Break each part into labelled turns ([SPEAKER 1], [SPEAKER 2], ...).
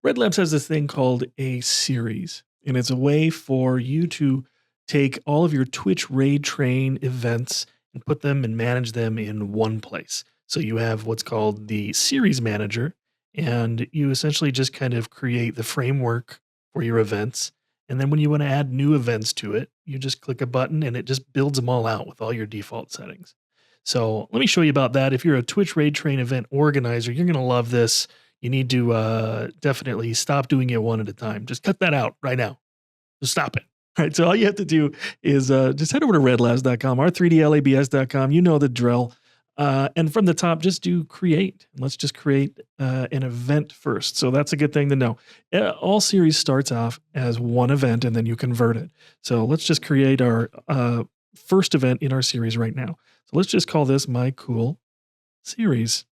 [SPEAKER 1] Red Labs has this thing called a series, and it's a way for you to take all of your Twitch Raid Train events and put them and manage them in one place. So you have what's called the series manager, and you essentially just kind of create the framework for your events. And then when you want to add new events to it, you just click a button and it just builds them all out with all your default settings. So let me show you about that. If you're a Twitch Raid Train event organizer, you're going to love this. You need to definitely stop doing it one at a time. Just cut that out right now. Just stop it. All right. So all you have to do is just head over to redlabs.com, r3dlabs.com. You know the drill. And from the top, just do create. Let's just create an event first. So that's a good thing to know. All series starts off as one event and then you convert it. So let's just create our first event in our series right now. So let's just call this My Cool Series.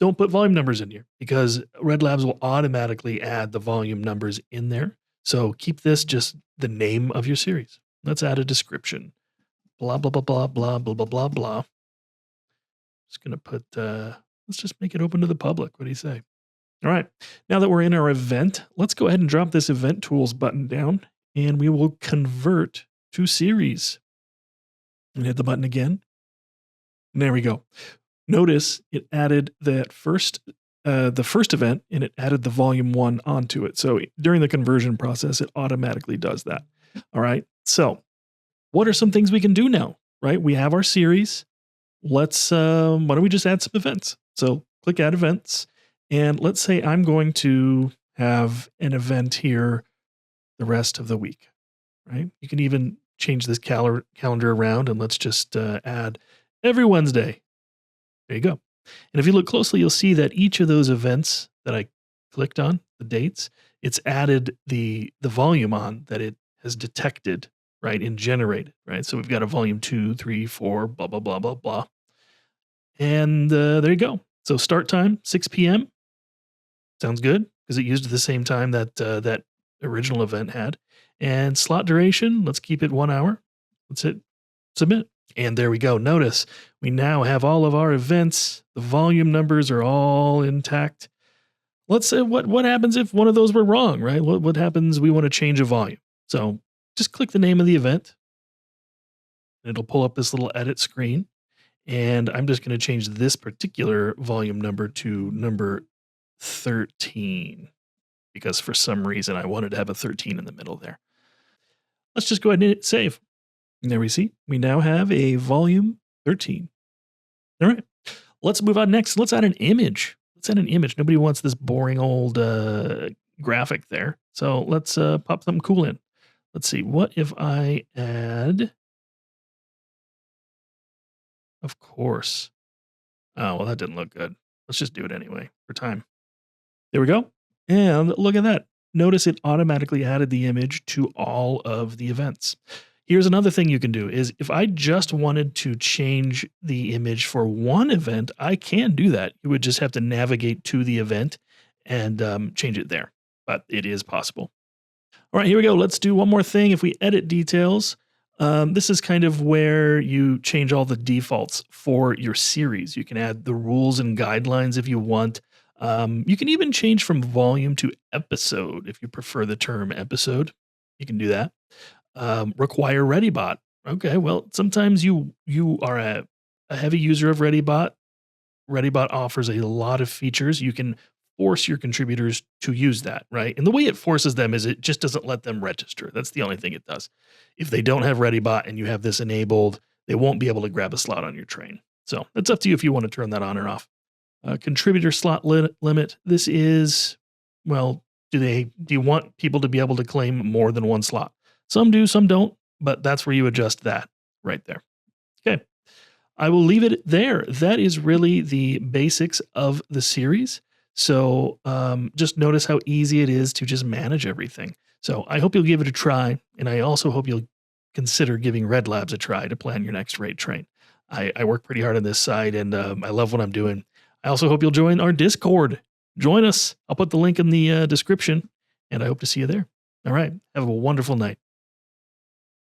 [SPEAKER 1] Don't put volume numbers in here because Red Labs will automatically add the volume numbers in there. So keep this just the name of your series. Let's add a description. Blah, blah, blah, blah, blah, blah, blah, blah, blah. Just going to put, let's just make it open to the public. What do you say? All right. Now that we're in our event, let's go ahead and drop this event tools button down and we will convert to series. And hit the button again. And there we go. Notice it added that the first event, and it added the volume 1 onto it. So during the conversion process, it automatically does that. All right. So what are some things we can do now, right? We have our series. Let's, why don't we just add some events? So click add events. And let's say I'm going to have an event here the rest of the week, right? You can even change this calendar around and let's just add every Wednesday. There you go. And if you look closely, you'll see that each of those events that I clicked on, the dates, it's added the volume on that it has detected, right, and generated, right? So we've got a volume 2, 3, 4, blah, blah, blah, blah, blah. And there you go. So start time, 6 p.m. Sounds good because it used the same time that that original event had. And slot duration, let's keep it 1 hour. Let's hit submit. And there we go. Notice we now have all of our events. The volume numbers are all intact. Let's say what happens if one of those were wrong, right? What happens? We want to change a volume. So just click the name of the event. It'll pull up this little edit screen. And I'm just going to change this particular volume number to number 13 because for some reason I wanted to have a 13 in the middle there. Let's just go ahead and hit save. And there we see, we now have a volume 13. All right, let's move on next. Let's add an image. Let's add an image. Nobody wants this boring old graphic there. So let's pop something cool in. Let's see, what if I add, of course. Oh, well, that didn't look good. Let's just do it anyway for time. There we go. And look at that. Notice it automatically added the image to all of the events. Here's another thing you can do is if I just wanted to change the image for one event, I can do that. You would just have to navigate to the event and change it there, but it is possible. All right, here we go. Let's do one more thing. If we edit details, this is kind of where you change all the defaults for your series. You can add the rules and guidelines if you want. You can even change from volume to episode if you prefer the term episode. You can do that. Require ReadyBot. Okay, well, sometimes you are a heavy user of ReadyBot. ReadyBot offers a lot of features. You can force your contributors to use that, right? And the way it forces them is it just doesn't let them register. That's the only thing it does. If they don't have ReadyBot and you have this enabled, they won't be able to grab a slot on your train. So it's up to you if you want to turn that on or off. Contributor slot limit. This is, well, do you want people to be able to claim more than one slot? Some do, some don't, but that's where you adjust that right there. Okay, I will leave it there. That is really the basics of the series. So just notice how easy it is to just manage everything. So I hope you'll give it a try, and I also hope you'll consider giving Red Labs a try to plan your next raid train. I work pretty hard on this side, and I love what I'm doing. I also hope you'll join our Discord. Join us. I'll put the link in the description, and I hope to see you there. All right, have a wonderful night.